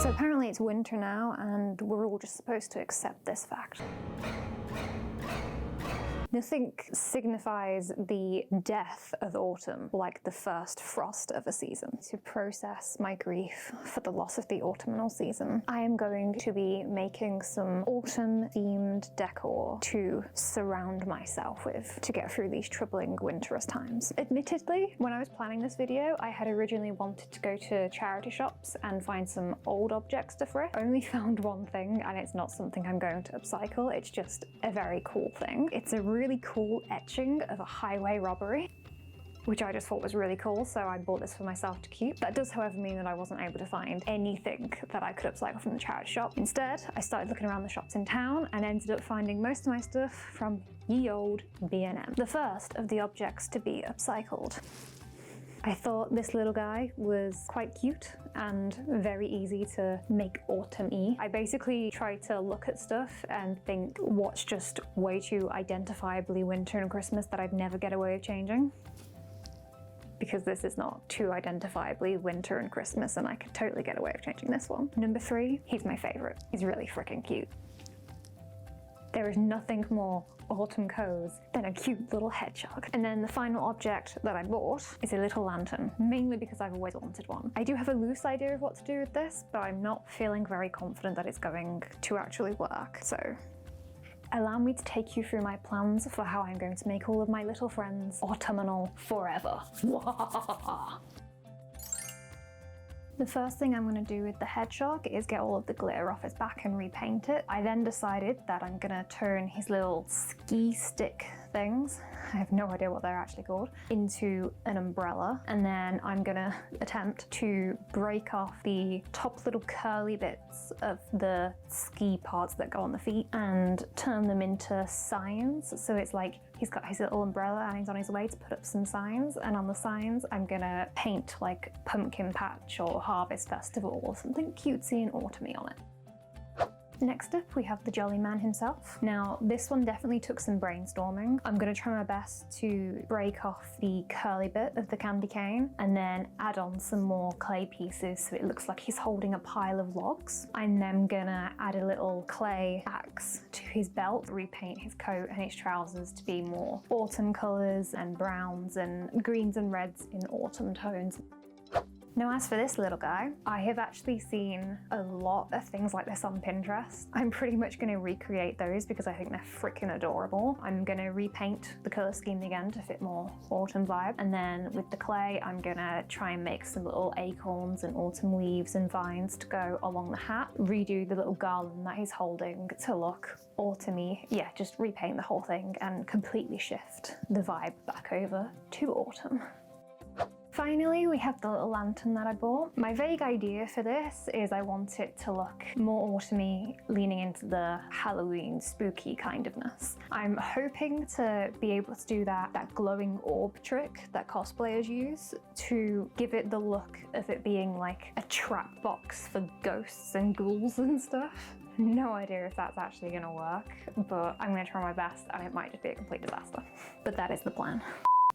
So apparently it's winter now and we're all just supposed to accept this fact. Nothing signifies the death of autumn like the first frost of a season. To process my grief for the loss of the autumnal season, I am going to be making some autumn-themed decor to surround myself with to get through these troubling winterous times. Admittedly, when I was planning this video, I had originally wanted to go to charity shops and find some old objects to thrift. I only found one thing, and it's not something I'm going to upcycle, it's just a very cool thing. It's a really cool etching of a highway robbery, which I just thought was really cool, so I bought this for myself to keep. That does, however, mean that I wasn't able to find anything that I could upcycle from the charity shop. Instead, I started looking around the shops in town and ended up finding most of my stuff from ye old B&M. The first of the objects to be upcycled. I thought this little guy was quite cute and very easy to make autumn-y. I basically tried to look at stuff and think what's just way too identifiably winter and Christmas that I'd never get away with changing. Because this is not too identifiably winter and Christmas and I could totally get away with changing this one. Number 3, he's my favorite. He's really freaking cute. There is nothing more autumn cozy than a cute little hedgehog. And then the final object that I bought is a little lantern, mainly because I've always wanted one. I do have a loose idea of what to do with this, but I'm not feeling very confident that it's going to actually work. So allow me to take you through my plans for how I'm going to make all of my little friends autumnal forever. The first thing I'm going to do with the hedgehog is get all of the glitter off his back and repaint it. I then decided that I'm going to turn his little ski stick things, I have no idea what they're actually called, into an umbrella. And then I'm going to attempt to break off the top little curly bits of the ski parts that go on the feet and turn them into signs. So it's like he's got his little umbrella and he's on his way to put up some signs. And on the signs, I'm going to paint like pumpkin patch or harvest festival or something cutesy and autumny on it. Next up, we have the jolly man himself. Now, this one definitely took some brainstorming. I'm going to try my best to break off the curly bit of the candy cane and then add on some more clay pieces so it looks like he's holding a pile of logs. I'm then gonna add a little clay axe to his belt, repaint his coat and his trousers to be more autumn colours and browns and greens and reds in autumn tones. Now, as for this little guy, I have actually seen a lot of things like this on Pinterest. I'm pretty much going to recreate those because I think they're freaking adorable. I'm going to repaint the colour scheme again to fit more autumn vibe. And then with the clay, I'm going to try and make some little acorns and autumn leaves and vines to go along the hat. Redo the little garland that he's holding to look autumny. Yeah, just repaint the whole thing and completely shift the vibe back over to autumn. Finally, we have the little lantern that I bought. My vague idea for this is I want it to look more autumny, leaning into the Halloween spooky kind ofness. I'm hoping to be able to do that glowing orb trick that cosplayers use to give it the look of it being like a trap box for ghosts and ghouls and stuff. No idea if that's actually gonna work, but I'm gonna try my best and it might just be a complete disaster. But that is the plan.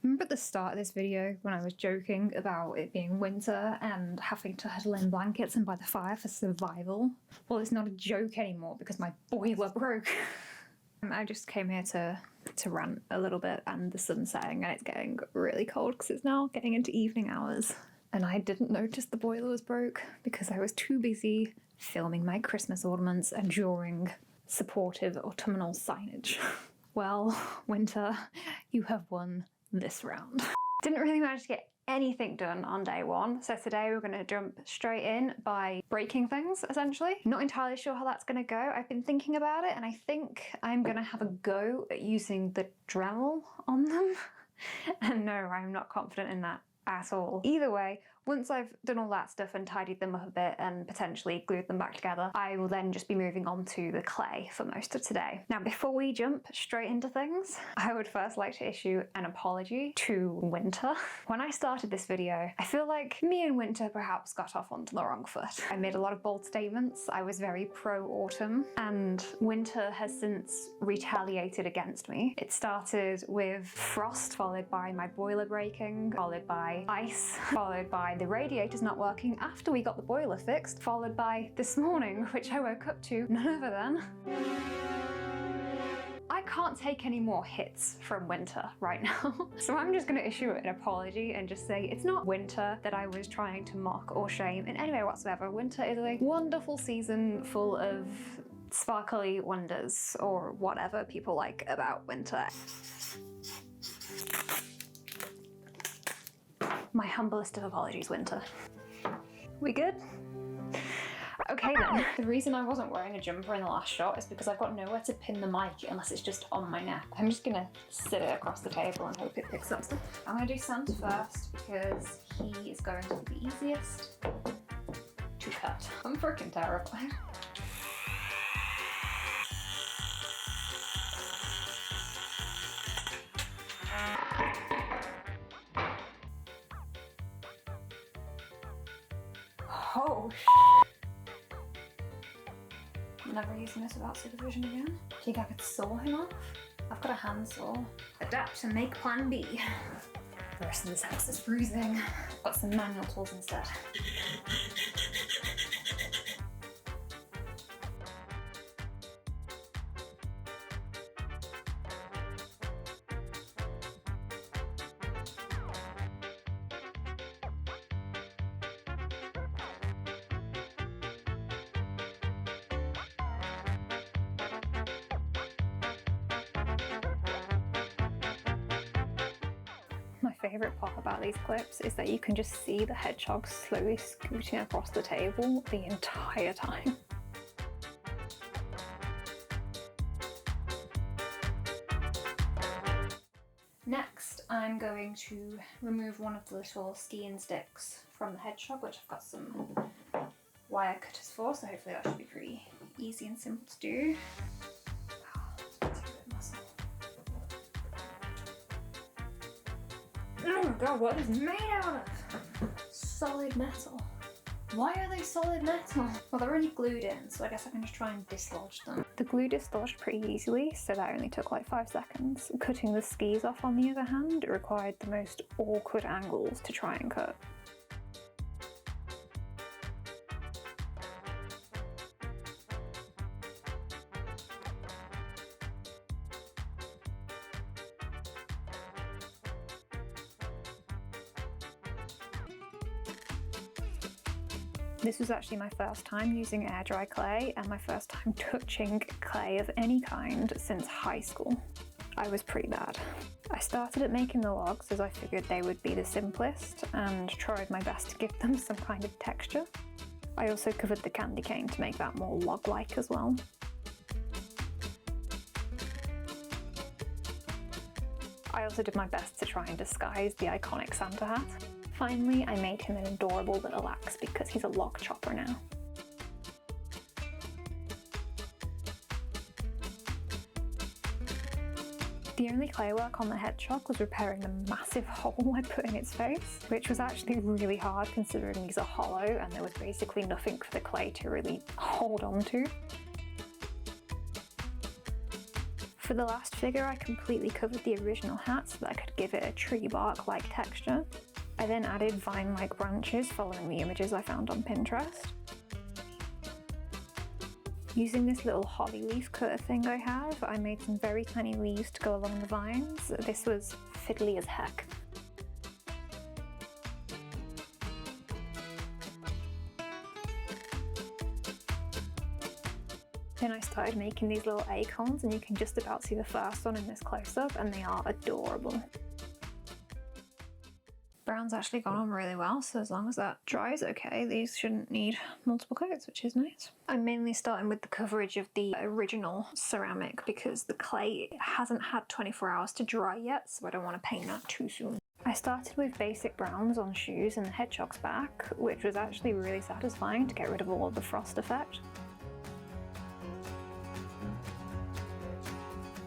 Remember at the start of this video when I was joking about it being winter and having to huddle in blankets and by the fire for survival? Well, it's not a joke anymore because my boiler broke. I just came here to rant a little bit, and the sun's setting and it's getting really cold because it's now getting into evening hours. And I didn't notice the boiler was broke because I was too busy filming my Christmas ornaments and drawing supportive autumnal signage. Well, winter, you have won this round. Didn't really manage to get anything done on day one, so today we're going to jump straight in by breaking things, essentially. Not entirely sure how that's going to go. I've been thinking about it and I think I'm going to have a go at using the Dremel on them. And no, I'm not confident in that at all. Either way, once I've done all that stuff and tidied them up a bit and potentially glued them back together, I will then just be moving on to the clay for most of today. Now, before we jump straight into things, I would first like to issue an apology to Winter. When I started this video, I feel like me and Winter perhaps got off onto the wrong foot. I made a lot of bold statements. I was very pro-autumn, and Winter has since retaliated against me. It started with frost, followed by my boiler breaking, followed by ice, followed by by the radiators not working after we got the boiler fixed, followed by this morning, which I woke up to none other than... I can't take any more hits from winter right now. So I'm just gonna issue an apology and just say it's not winter that I was trying to mock or shame in any way whatsoever. Winter is a wonderful season full of sparkly wonders, or whatever people like about winter. My humblest of apologies, winter. We good? Okay then. The reason I wasn't wearing a jumper in the last shot is because I've got nowhere to pin the mic unless it's just on my neck. I'm just gonna sit it across the table and hope it picks up stuff. I'm gonna do Santa first because he is going to be the easiest to cut. I'm freaking terrified. Oh, I'm never using this without supervision again. Do you think I could saw him off? I've got a handsaw. Adapt and make plan B. The rest of this house is freezing. Got some manual tools instead. My favourite part about these clips is that you can just see the hedgehog slowly scooting across the table the entire time. Next, I'm going to remove one of the little skiing sticks from the hedgehog, which I've got some wire cutters for, so hopefully that should be pretty easy and simple to do. Oh my god, what is made out of? Solid metal. Why are they solid metal? Well, they're already glued in, so I guess I can just try and dislodge them. The glue dislodged pretty easily, so that only took like 5 seconds. Cutting the skis off, on the other hand, required the most awkward angles to try and cut. This was actually my first time using air dry clay and my first time touching clay of any kind since high school. I was pretty bad. I started at making the logs as I figured they would be the simplest and tried my best to give them some kind of texture. I also covered the candy cane to make that more log-like as well. I also did my best to try and disguise the iconic Santa hat. Finally, I made him an adorable little axe because he's a log chopper now. The only clay work on the hedgehog was repairing the massive hole I put in its face, which was actually really hard considering these are hollow and there was basically nothing for the clay to really hold on to. For the last figure, I completely covered the original hat so that I could give it a tree bark-like texture. I then added vine-like branches following the images I found on Pinterest. Using this little holly leaf cutter thing I have, I made some very tiny leaves to go along the vines. This was fiddly as heck. Then I started making these little acorns, and you can just about see the first one in this close-up, and they are adorable. Brown's actually gone on really well, so as long as that dries okay, these shouldn't need multiple coats, which is nice. I'm mainly starting with the coverage of the original ceramic because the clay hasn't had 24 hours to dry yet, so I don't want to paint that too soon. I started with basic browns on shoes and the hedgehog's back, which was actually really satisfying to get rid of all of the frost effect.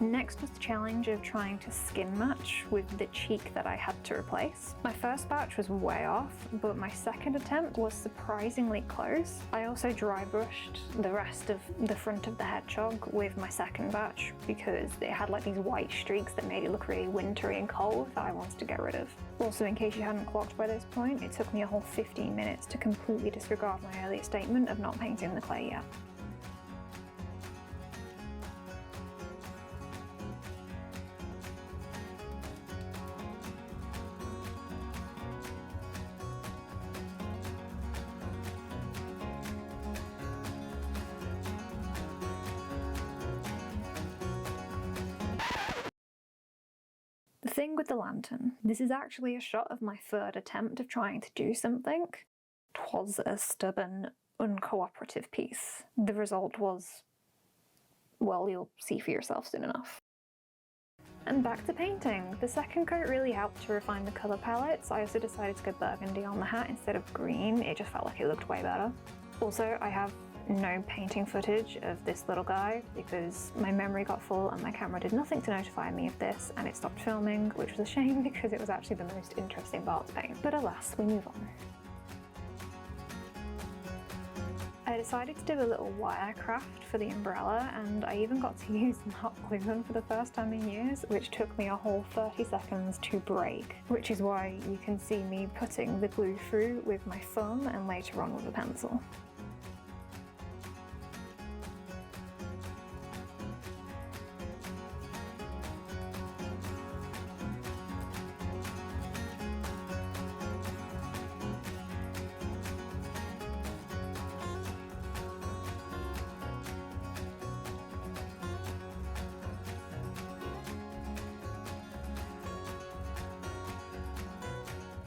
Next was the challenge of trying to skin match with the cheek that I had to replace. My first batch was way off, but my second attempt was surprisingly close. I also dry brushed the rest of the front of the hedgehog with my second batch because it had like these white streaks that made it look really wintry and cold that I wanted to get rid of. Also, in case you hadn't clocked by this point, it took me a whole 15 minutes to completely disregard my earlier statement of not painting the clay yet. The thing with the lantern, this is actually a shot of my third attempt of trying to do something. 'Twas a stubborn, uncooperative piece. The result was, well, you'll see for yourself soon enough. And back to painting. The second coat really helped to refine the colour palette, so I also decided to go burgundy on the hat instead of green. It just felt like it looked way better. Also, I have no painting footage of this little guy because my memory got full and my camera did nothing to notify me of this, and it stopped filming, which was a shame because it was actually the most interesting part to paint. But alas, we move on. I decided to do a little wire craft for the umbrella, and I even got to use hot glue gun for the first time in years, which took me a whole 30 seconds to break, which is why you can see me putting the glue through with my thumb and later on with a pencil.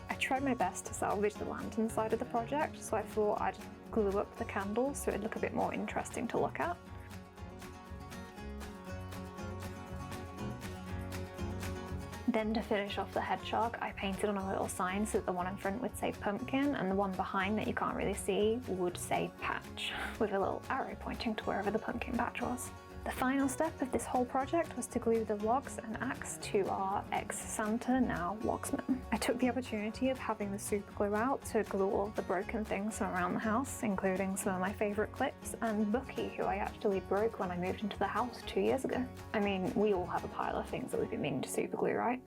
I tried my best to salvage the lantern side of the project, so I thought I'd glue up the candles so it'd look a bit more interesting to look at. Then to finish off the head shark, I painted on a little sign so that the one in front would say pumpkin and the one behind that you can't really see would say patch, with a little arrow pointing to wherever the pumpkin patch was. The final step of this whole project was to glue the logs and axe to our ex-Santa, now logsman. I took the opportunity of having the super glue out to glue all of the broken things from around the house, including some of my favourite clips and Bucky, who I actually broke when I moved into the house 2 years ago. I mean, we all have a pile of things that we've been meaning to super glue, right?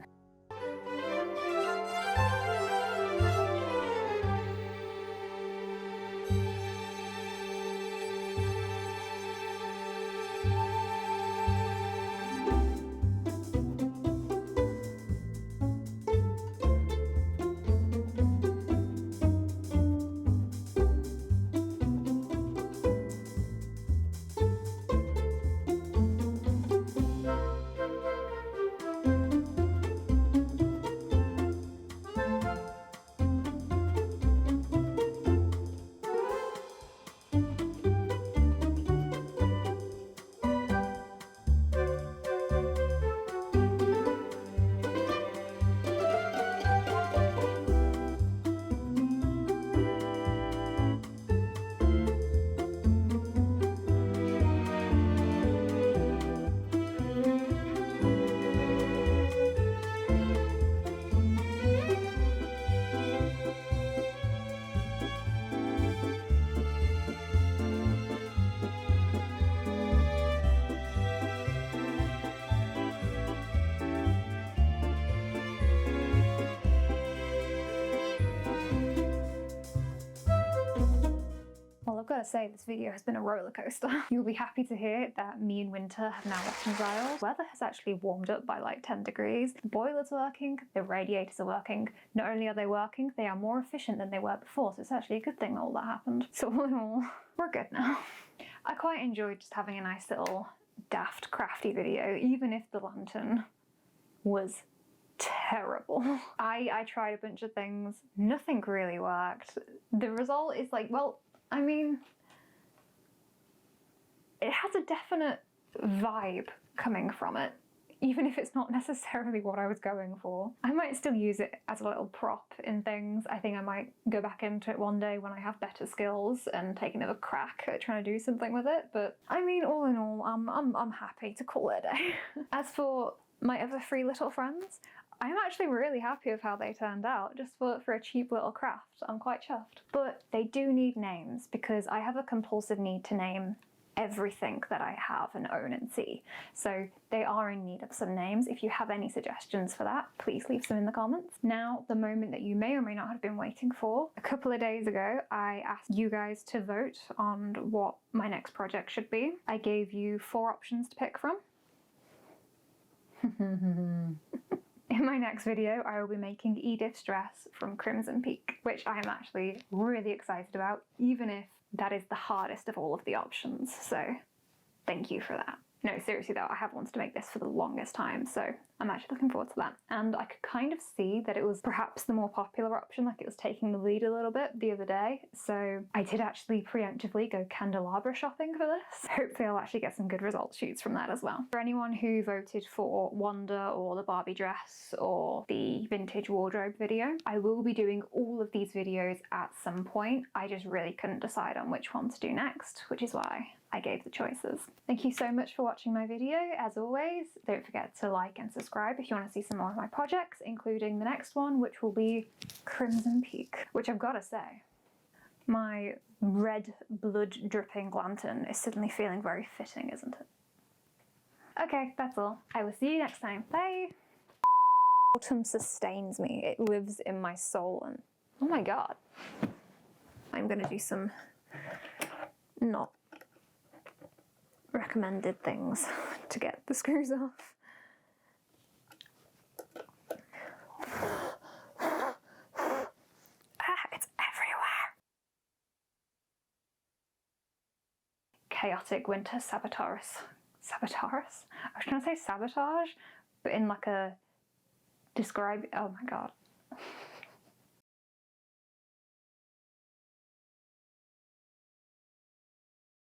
Well, I've got to say, this video has been a roller coaster. You'll be happy to hear that me and winter have now reconciled. Weather has actually warmed up by like 10 degrees. The boiler's working, the radiators are working. Not only are they working, they are more efficient than they were before, so it's actually a good thing that all that happened. So all in all, we're good now. I quite enjoyed just having a nice little daft crafty video, even if the lantern was terrible. I tried a bunch of things, nothing really worked. The result is like, well, I mean, it has a definite vibe coming from it, even if it's not necessarily what I was going for. I might still use it as a little prop in things. I think I might go back into it one day when I have better skills and take another crack at trying to do something with it. But I mean, all in all, I'm happy to call it a day. As for my other 3 little friends, I'm actually really happy with how they turned out, just for a cheap little craft. I'm quite chuffed. But they do need names, because I have a compulsive need to name everything that I have and own and see. So they are in need of some names. If you have any suggestions for that, please leave some in the comments. Now, the moment that you may or may not have been waiting for. A couple of days ago, I asked you guys to vote on what my next project should be. I gave you 4 options to pick from. In my next video, I will be making Edith's dress from Crimson Peak, which I am actually really excited about, even if that is the hardest of all of the options. So thank you for that. No, seriously though, I have wanted to make this for the longest time, so I'm actually looking forward to that. And I could kind of see that it was perhaps the more popular option, like it was taking the lead a little bit the other day. So I did actually preemptively go candelabra shopping for this. Hopefully I'll actually get some good results shoots from that as well. For anyone who voted for Wanda or the Barbie dress or the vintage wardrobe video, I will be doing all of these videos at some point. I just really couldn't decide on which one to do next, which is why I gave the choices. Thank you so much for watching my video. As always, don't forget to like and subscribe if you want to see some more of my projects, including the next one, which will be Crimson Peak, which I've got to say, my red blood dripping lantern is suddenly feeling very fitting, isn't it? Okay, that's all. I will see you next time. Bye! Autumn sustains me. It lives in my soul and oh my god. I'm gonna do some not recommended things to get the screws off. It's everywhere. Chaotic winter sabotage. Sabotage? I was trying to say sabotage, but in like a describe. Oh my god.